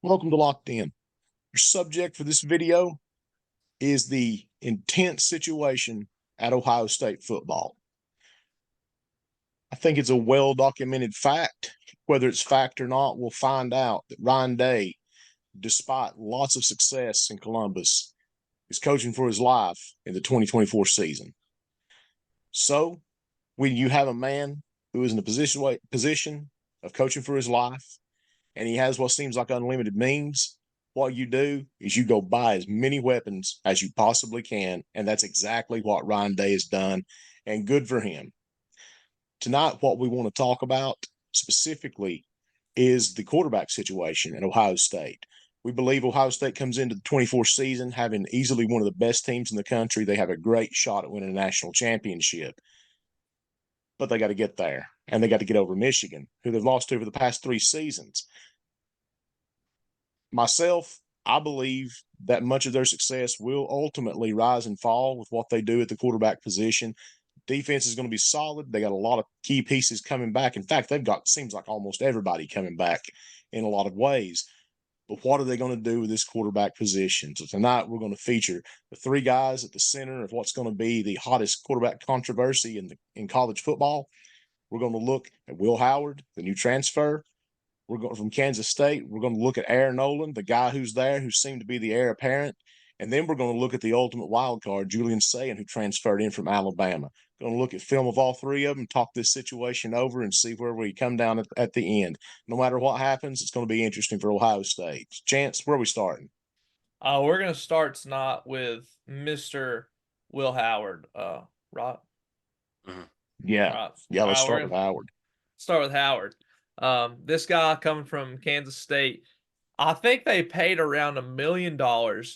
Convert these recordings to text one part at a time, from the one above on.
Welcome to Locked In. Your subject for this video is the intense situation at Ohio State football. I think it's a well-documented fact. Whether it's fact or not, we'll find out that Ryan Day, despite lots of success in Columbus, is coaching for his life in the 2024 season. So, when you have a man who is in a position of coaching for his life, and he has what seems like unlimited means, what you do is you go buy as many weapons as you possibly can. And that's exactly what Ryan Day has done. And good for him. Tonight, what we want to talk about specifically is the quarterback situation at Ohio State. We believe Ohio State comes into the 24 season having easily one of the best teams in the country. They have a great shot at winning a national championship. But they got to get there, and they got to get over Michigan, who they've lost to for the past 3 seasons. Myself, I believe that much of their success will ultimately rise and fall with what they do at the quarterback position. Defense is going to be solid. They got a lot of key pieces coming back. In fact, they've got, seems like almost everybody coming back in a lot of ways. But what are they going to do with this quarterback position? So tonight we're going to feature the 3 guys at the center of what's going to be the hottest quarterback controversy in college football. We're going to look at Will Howard, the new transfer. We're going from Kansas State. We're going to look at Aaron Nolan, the guy who's there, who seemed to be the heir apparent. And then we're going to look at the ultimate wild card, Julian Sayin, who transferred in from Alabama. Going to look at film of all 3 of them, talk this situation over, and see where we come down at the end. No matter what happens, it's going to be interesting for Ohio State. Chance, where are we starting? We're gonna start tonight with Mr. Will Howard. Right. Mm-hmm. Yeah, Right. yeah. Let's start with Howard. Start with Howard. This guy coming from Kansas State. I think they paid around $1 million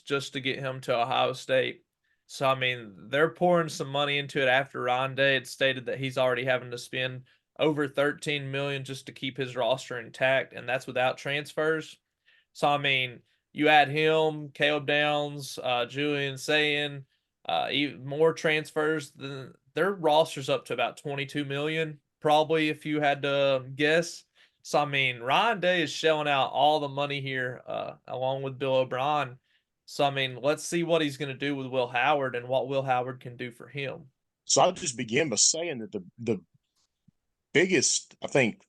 just to get him to Ohio State. So I mean, they're pouring some money into it after Ryan Day had stated that he's already having to spend over $13 million just to keep his roster intact, and that's without transfers. So I mean, you add him, Caleb Downs, Julian Sayin, even more transfers. Their roster's up to about 22 million, probably, if you had to guess. So I mean, Ryan Day is shelling out all the money here, along with Bill O'Brien. So I mean, let's see what he's going to do with Will Howard and what Will Howard can do for him. So I'll just begin by saying that the biggest, I think,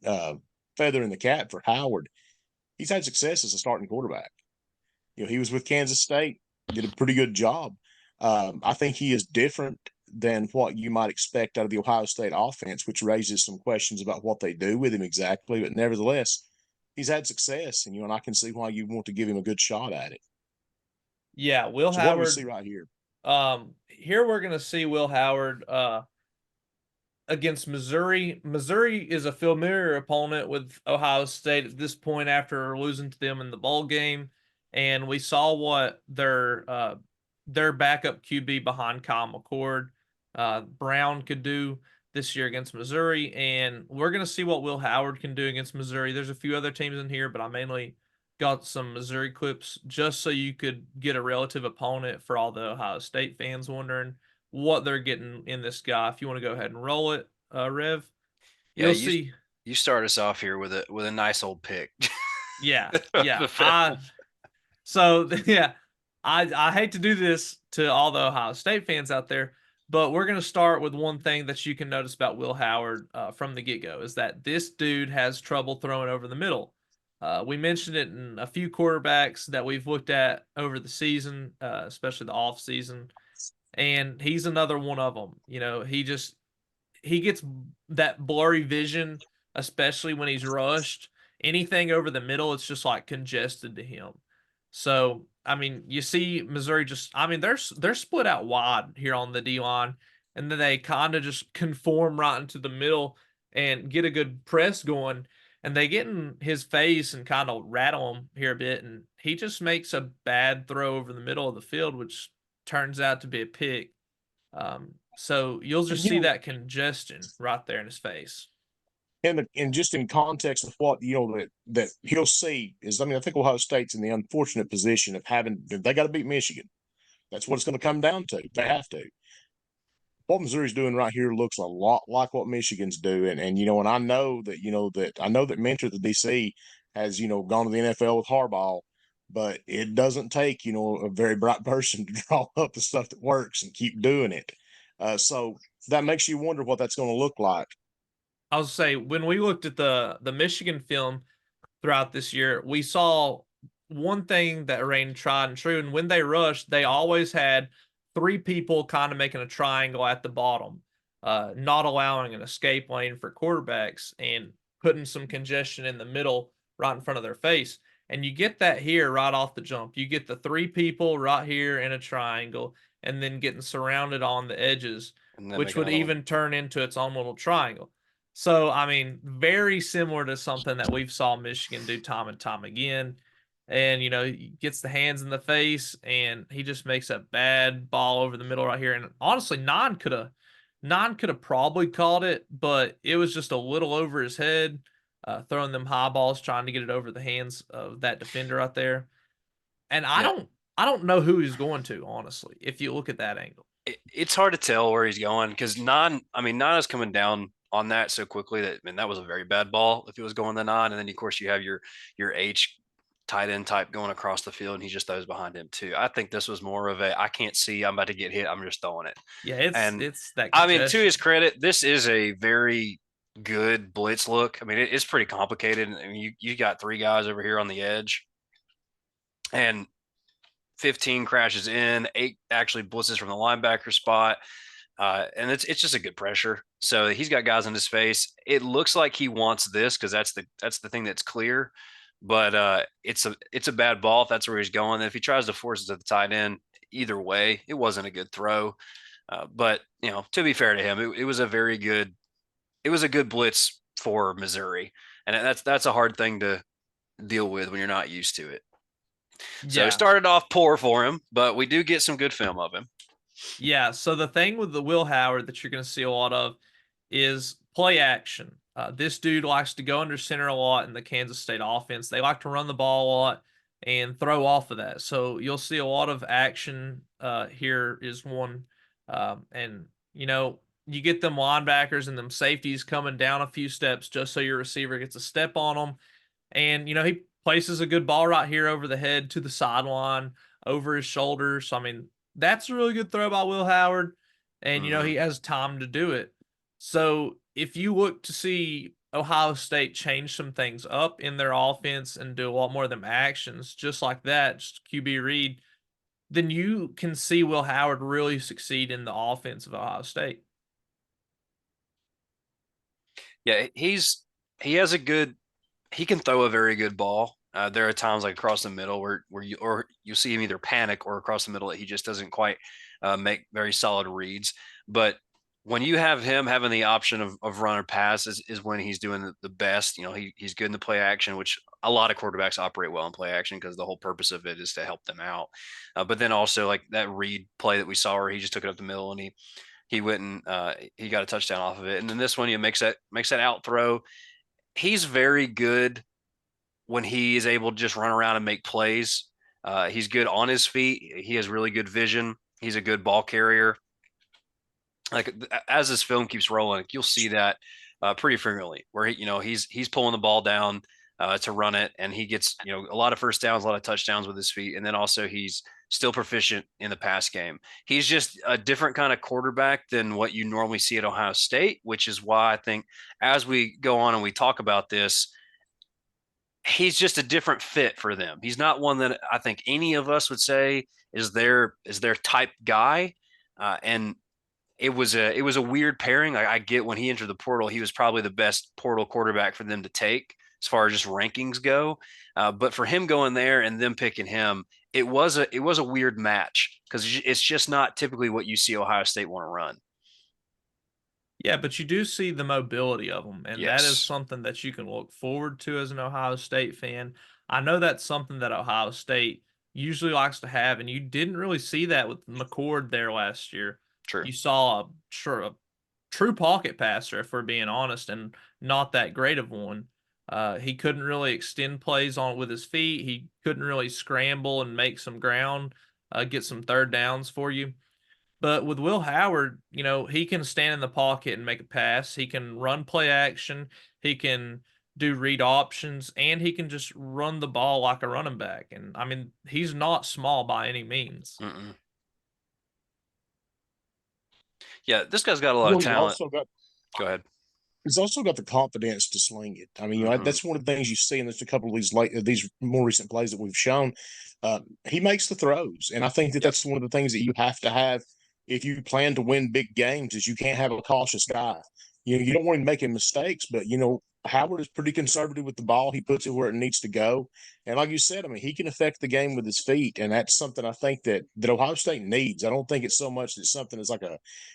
feather in the cap for Howard, he's had success as a starting quarterback. He was with Kansas State, did a pretty good job. I think he is different than what you might expect out of the Ohio State offense, which raises some questions about what they do with him exactly. But nevertheless, he's had success, and I can see why you want to give him a good shot at it. Yeah, Will So what do we Howard. see right here? Here we're gonna see Will Howard against Missouri. Missouri is a familiar opponent with Ohio State at this point after losing to them in the bowl game, and we saw what their backup QB behind Kyle McCord, Brown, could do this year against Missouri, and we're going to see what Will Howard can do against Missouri. There's a few other teams in here, but I mainly got some Missouri clips just so you could get a relative opponent for all the Ohio State fans wondering what they're getting in this guy. If you want to go ahead and roll it, Rev, yeah, you'll see. You start us off here with a nice old pick. Yeah, yeah. I hate to do this to all the Ohio State fans out there, but we're going to start with one thing that you can notice about Will Howard from the get-go is that this dude has trouble throwing over the middle. We mentioned it in a few quarterbacks that we've looked at over the season, especially the off season, and he's another one of them. He gets that blurry vision, especially when he's rushed. Anything over the middle, it's just like congested to him. So, I mean, you see Missouri they're split out wide here on the D line, and then they kind of just conform right into the middle and get a good press going. And they get in his face and kind of rattle him here a bit, and he just makes a bad throw over the middle of the field, which turns out to be a pick. So you'll just see that congestion right there in his face. And just in context of what that he'll see is, I think Ohio State's in the unfortunate position of they got to beat Michigan. That's what it's going to come down to. They have to. What Missouri's doing right here looks a lot like what Michigan's doing, and I know that Mentor, the DC, has, gone to the NFL with Harbaugh, but it doesn't take, a very bright person to draw up the stuff that works and keep doing it. So that makes you wonder what that's going to look like. I'll say when we looked at the Michigan film throughout this year, we saw one thing that reigned tried and true. And when they rushed, they always had three people kind of making a triangle at the bottom, not allowing an escape lane for quarterbacks and putting some congestion in the middle right in front of their face. And you get that here right off the jump. You get the three people right here in a triangle and then getting surrounded on the edges, And then which making would a little, even turn into its own little triangle. So, I mean, very similar to something that we've saw Michigan do time and time again. And, he gets the hands in the face and he just makes a bad ball over the middle right here. And honestly, Nine could have probably called it, but it was just a little over his head, throwing them high balls, trying to get it over the hands of that defender out there. And yeah. I don't know who he's going to, honestly, if you look at that angle. It's hard to tell where he's going because Nana's coming down on that so quickly that that was a very bad ball if it was going to nine. And then of course you have your H tight end type going across the field and he just throws behind him too. I think this was more of a I can't see, I'm about to get hit, I'm just throwing it. Yeah, And it's that to congestion. his credit, this is a very good blitz look. It's pretty complicated. You got three guys over here on the edge and 15 crashes in, 8 actually blitzes from the linebacker spot. And it's just a good pressure. So he's got guys in his face. It looks like he wants this because that's the thing that's clear. But it's a bad ball if that's where he's going. And if he tries to force it to the tight end, either way, it wasn't a good throw. But to be fair to him, it was a very good, it was a good blitz for Missouri, and that's a hard thing to deal with when you're not used to it. So Yeah. it started off poor for him, but we do get some good film of him. Yeah, so the thing with the Will Howard that you're going to see a lot of is play action. This dude likes to go under center a lot in the Kansas State offense. They like to run the ball a lot and throw off of that. So you'll see a lot of action. Here is one. And, you get them linebackers and them safeties coming down a few steps just so your receiver gets a step on them. And, he places a good ball right here over the head to the sideline, over his shoulder. So, I mean, that's a really good throw by Will Howard. And, he has time to do it. So if you look to see Ohio State change some things up in their offense and do a lot more of them actions, just like that, just QB read, then you can see Will Howard really succeed in the offense of Ohio State. Yeah, he can throw a very good ball. There are times like across the middle where you see him either panic or across the middle that he just doesn't quite make very solid reads. But when you have him having the option of run or pass is when he's doing the best. He's good in the play action, which a lot of quarterbacks operate well in play action because the whole purpose of it is to help them out. But then also like that read play that we saw where he just took it up the middle and he went and he got a touchdown off of it. And then this one, he makes that out throw. He's very good when he is able to just run around and make plays. He's good on his feet. He has really good vision. He's a good ball carrier. Like as this film keeps rolling, you'll see that pretty frequently where he's pulling the ball down to run it, and he gets a lot of first downs, a lot of touchdowns with his feet, and then also he's still proficient in the pass game. He's just a different kind of quarterback than what you normally see at Ohio State, which is why I think as we go on and we talk about this, he's just a different fit for them. He's not one that I think any of us would say is their type guy, and it was a weird pairing. I get when he entered the portal, he was probably the best portal quarterback for them to take as far as just rankings go. But for him going there and them picking him, it was a weird match because it's just not typically what you see Ohio State want to run. Yeah, but you do see the mobility of them, and that is Yes, something that you can look forward to as an Ohio State fan. I know that's something that Ohio State usually likes to have, and you didn't really see that with McCord there last year. true. You saw a true pocket passer, if we're being honest, and not that great of one. He couldn't really extend plays on with his feet. He couldn't really scramble and make some ground, get some third downs for you. But with Will Howard, he can stand in the pocket and make a pass. He can run play action. He can do read options, and he can just run the ball like a running back. And I mean, he's not small by any means. Mm-mm. Yeah, this guy's got a lot of Well, talent. Go ahead. he's also got the confidence to sling it. I mean, Mm-hmm. that's one of the things you see in just a couple of these more recent plays that we've shown. He makes the throws, and I think that Yep. that's one of the things that you have to have if you plan to win big games. Is you can't have a cautious guy. You don't want him making mistakes, but Howard is pretty conservative with the ball. He puts it where it needs to go, and like you said, I mean, he can affect the game with his feet, and that's something I think that Ohio State needs. I don't think it's so much that something is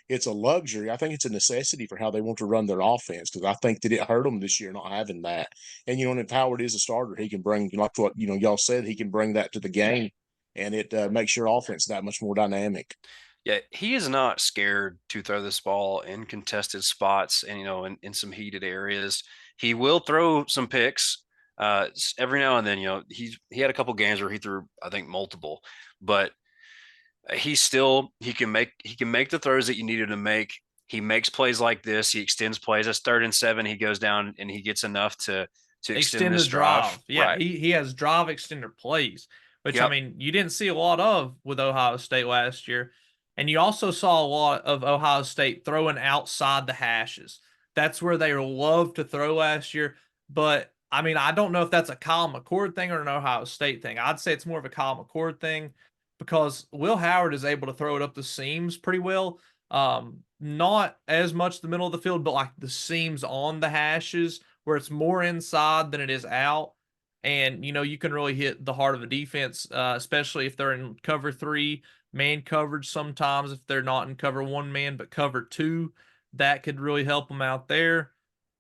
it's a luxury. I think it's a necessity for how they want to run their offense, because I think that it hurt them this year not having that. And and if Howard is a starter, he can bring, like what y'all said, he can bring that to the game, and it makes your offense that much more dynamic. Yeah, he is not scared to throw this ball in contested spots and in some heated areas. He will throw some picks every now and then. He had a couple games where he threw, I think, multiple, but he can make the throws that you need him to make. He makes plays like this. He extends plays. That's 3rd and 7. He goes down and he gets enough to extend Extend the this drive. Yeah, Right. he has drive extender plays, which I Yep. mean you didn't see a lot of with Ohio State last year. And you also saw a lot of Ohio State throwing outside the hashes. That's where they love to throw last year. But I mean, I don't know if that's a Kyle McCord thing or an Ohio State thing. I'd say it's more of a Kyle McCord thing because Will Howard is able to throw it up the seams pretty well. Not as much the middle of the field, but like the seams on the hashes where it's more inside than it is out. And, you can really hit the heart of a defense, especially if they're in cover 3, man coverage sometimes. If they're not in cover 1 man, but cover 2, that could really help them out there.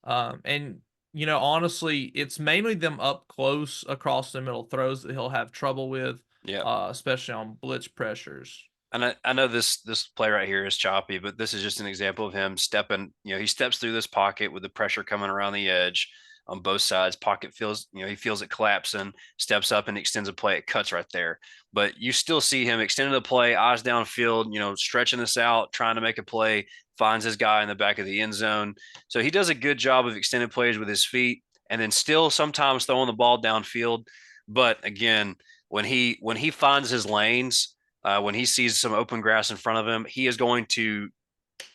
And, honestly, it's mainly them up close across the middle throws that he'll have trouble with, Yeah. especially on blitz pressures. And I know this play right here is choppy, but this is just an example of him stepping. He steps through this pocket with the pressure coming around the edge on both sides. Pocket feels, he feels it collapsing, steps up and extends a play. It cuts right there. But you still see him extending the play, eyes downfield, stretching this out, trying to make a play, finds his guy in the back of the end zone. So he does a good job of extended plays with his feet and then still sometimes throwing the ball downfield. But again, when he finds his lanes, when he sees some open grass in front of him, he is going to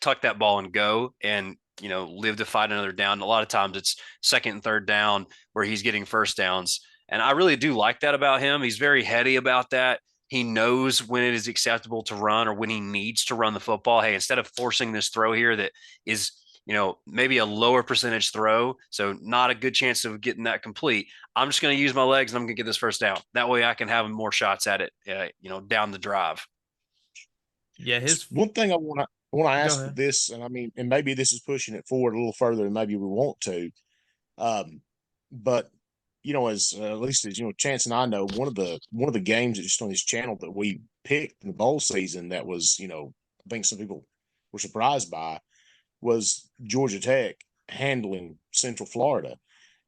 tuck that ball and go and live to fight another down. A lot of times it's 2nd and 3rd down where he's getting first downs. And I really do like that about him. He's very heady about that. He knows when it is acceptable to run or when he needs to run the football. Hey, instead of forcing this throw here that is maybe a lower percentage throw, so not a good chance of getting that complete, I'm just going to use my legs and I'm going to get this first down. That way I can have more shots at it, down the drive. Yeah, one thing I want to ask ahead. this, and I mean, and maybe this is pushing it forward a little further than maybe we want to, but as at least as Chance and I know, one of the games just on this channel that we picked in the bowl season that was, I think some people were surprised by, was Georgia Tech handling Central Florida.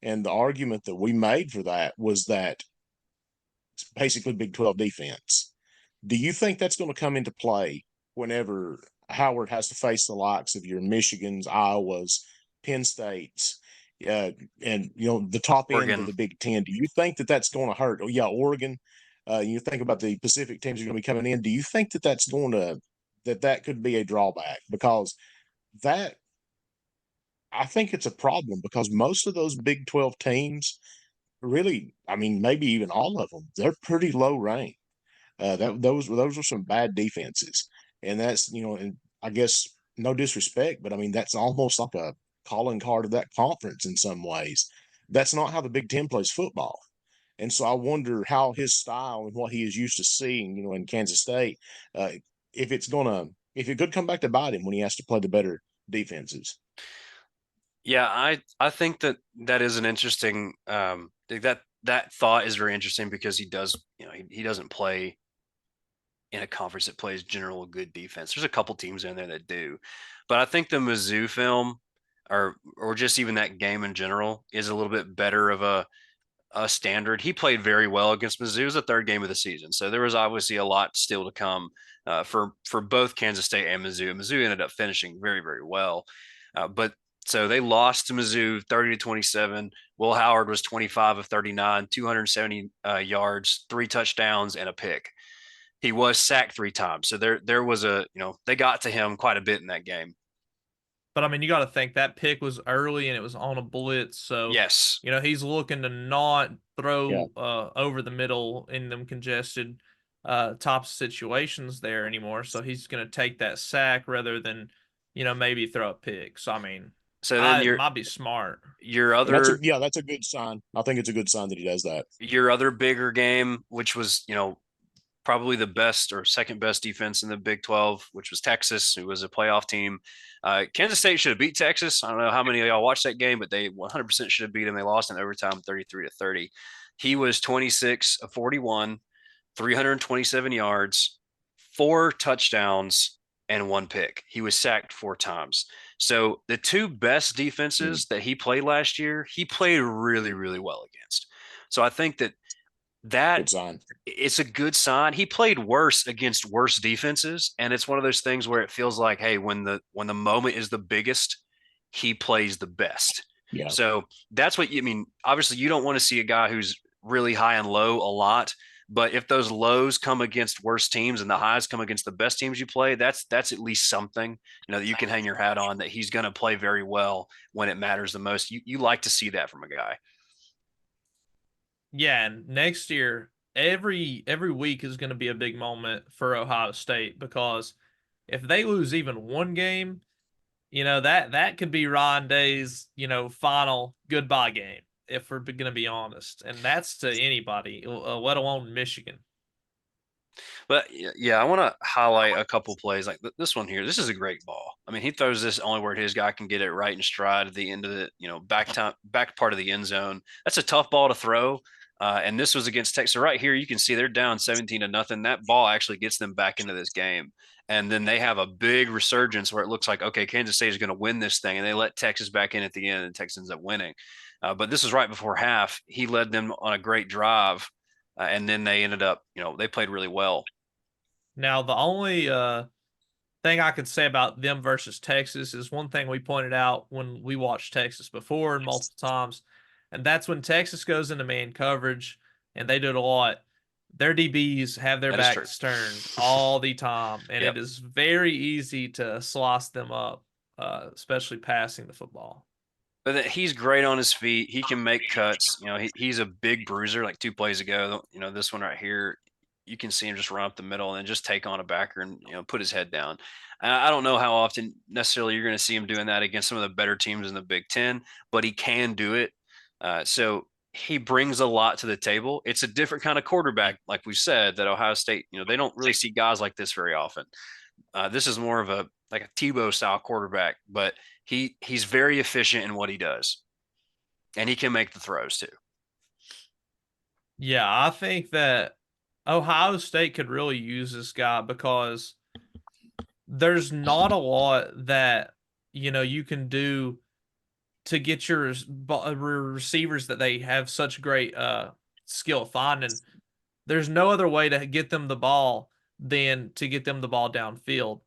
And the argument that we made for that was that it's basically Big 12 defense. Do you think that's going to come into play whenever Howard has to face the likes of your Michigans, Iowas, Penn States, and the top Oregon. end of the Big Ten? Do you think that that's going to hurt? Oh yeah, Oregon. You think about the Pacific teams are going to be coming in. Do you think that that's going to that could be a drawback? Because that, I think it's a problem, because most of those Big 12 teams really, I mean, maybe even all of them, they're pretty low ranked. Those are some bad defenses, and that's and I guess no disrespect, but I mean that's almost like a calling card of that conference in some ways. That's not how the Big Ten plays football, and so I wonder how his style and what he is used to seeing, in Kansas State, uh, if it could come back to bite him when he has to play the better defenses. Yeah, I think that is an interesting that thought is very interesting because he does he doesn't play in a conference that plays general good defense. There's a couple teams in there that do, but I think the Mizzou film or just even that game in general is a little bit better of a standard. He played very well against Mizzou. It was the 3rd game of the season, so there was obviously a lot still to come for both Kansas State and Mizzou. Mizzou ended up finishing very, very well, but So they lost to Mizzou 30-27. Will Howard was 25 of 39, 270 yards, 3 touchdowns, and a pick. He was sacked 3 times. So there was they got to him quite a bit in that game. But I mean, you got to think that pick was early and it was on a blitz. So, Yes. he's looking to not Yeah. throw over the middle in them congested top situations there anymore. So he's going to take that sack rather than, maybe throw a pick. So, I mean, So then it might be smart. your And that's other that's a good sign. I think it's a good sign that he does that. your other bigger game, which was, probably the best or second best defense in the Big 12, which was Texas, who was a playoff team. Kansas State should have beat Texas. I don't know how many of y'all watched that game, but they 100% should have beat them. They lost in overtime 33-30. He was 26 of 41, 327 yards, 4 touchdowns, and 1 pick. He was sacked 4 times. So the two best defenses that he played last year, he played really, really well against. So I think that Good sign. it's a good sign. He played worse against worse defenses, and it's one of those things where it feels like, hey, when the moment is the biggest, he plays the best. Yeah. So that's what you mean. Obviously, you don't want to see a guy who's really high and low a lot, but if those lows come against worse teams and the highs come against the best teams you play, that's at least something that you can hang your hat on, that he's going to play very well when it matters the most. You like to see that from a guy. Yeah, and next year, every week is going to be a big moment for Ohio State because if they lose even one game, that could be Ryan Day's, final goodbye game, if we're going to be honest. And that's to anybody, let alone Michigan. But yeah, I want to highlight a couple plays like this one here. This is a great ball. I mean, he throws this only where his guy can get it right in stride at the end of the, back part of the end zone. That's a tough ball to throw. And this was against Texas. So right here, you can see they're down 17-0. That ball actually gets them back into this game. And then they have a big resurgence where it looks like, okay, Kansas State is going to win this thing. And they let Texas back in at the end, and Texas ends up winning. But this was right before half. He led them on a great drive. And then they ended up, they played really well. Now, the only thing I could say about them versus Texas is one thing we pointed out when we watched Texas before and multiple times, and that's when Texas goes into man coverage, and they do it a lot. Their DBs have their backs turned all the time, and Yep. it is very easy to slice them up, especially passing the football. But he's great on his feet. He can make cuts. He's a big bruiser. Like 2 plays ago, this one right here, you can see him just run up the middle and just take on a backer and put his head down. I don't know how often necessarily you're going to see him doing that against some of the better teams in the Big Ten, but he can do it. So he brings a lot to the table. It's a different kind of quarterback, like we said, that Ohio State, they don't really see guys like this very often. This is more of a Tebow style quarterback, but he's very efficient in what he does, and he can make the throws too. Yeah, I think that Ohio State could really use this guy because there's not a lot that you can do to get your receivers that they have such great skill at finding. There's no other way to get them the ball than to get them the ball downfield.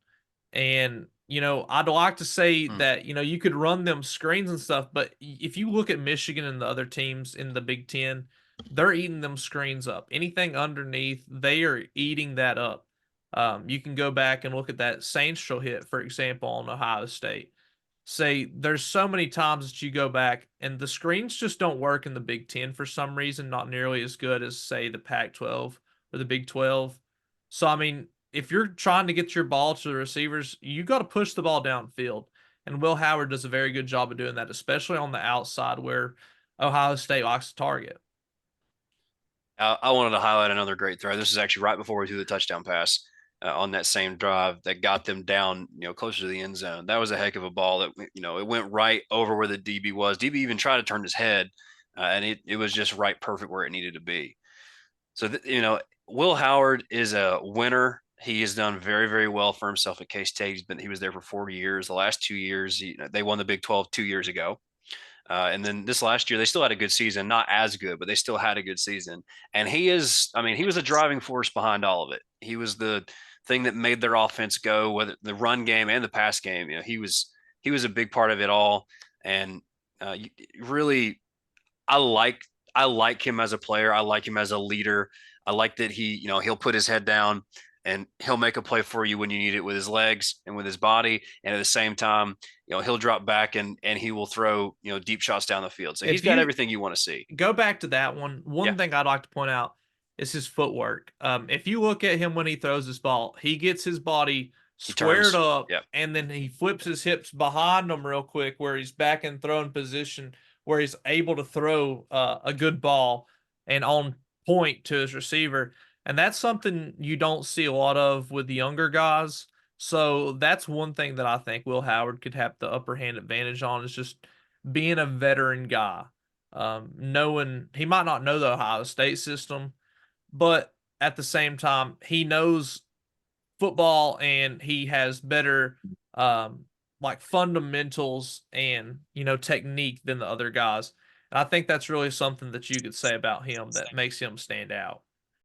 And I'd like to say that you could run them screens and stuff, but if you look at Michigan and the other teams in the Big Ten, they're eating them screens up. Anything underneath, they are eating that up. You can go back and look at that Saints hit, for example, on Ohio State. Say there's so many times that you go back and the screens just don't work in the Big Ten for some reason, not nearly as good as, say, the Pac-12 or the Big 12. So, I mean, if you're trying to get your ball to the receivers, you got to push the ball downfield. And Will Howard does a very good job of doing that, especially on the outside where Ohio State likes to target. I wanted to highlight another great throw. This is actually right before we threw the touchdown pass on that same drive that got them down, closer to the end zone. That was a heck of a ball that, it went right over where the DB was. DB even tried to turn his head, and it was just right perfect where it needed to be. So, Will Howard is a winner. He has done very, very well for himself at K-State. He was there for 4 years. The last 2 years, they won the Big 12 2 years ago. And then this last year, they still had a good season, not as good, but they still had a good season. And he was a driving force behind all of it. He was the thing that made their offense go, whether the run game and the pass game. He was he was a big part of it all. And really, I like him as a player. I like him as a leader. I like that he'll put his head down and he'll make a play for you when you need it with his legs and with his body. And at the same time, he'll drop back and he will throw, deep shots down the field. So he's got everything you want to see. Go back to that one. One thing I'd like to point out is his footwork. If you look at him when he throws this ball, he gets his body squared up, and then he flips his hips behind him real quick where he's back in throwing position where he's able to throw a good ball and on point to his receiver. And that's something you don't see a lot of with the younger guys. So that's one thing that I think Will Howard could have the upper hand advantage on, is just being a veteran guy. Knowing he might not know the Ohio State system, but at the same time, he knows football and he has better like fundamentals and technique than the other guys. And I think that's really something that you could say about him that makes him stand out.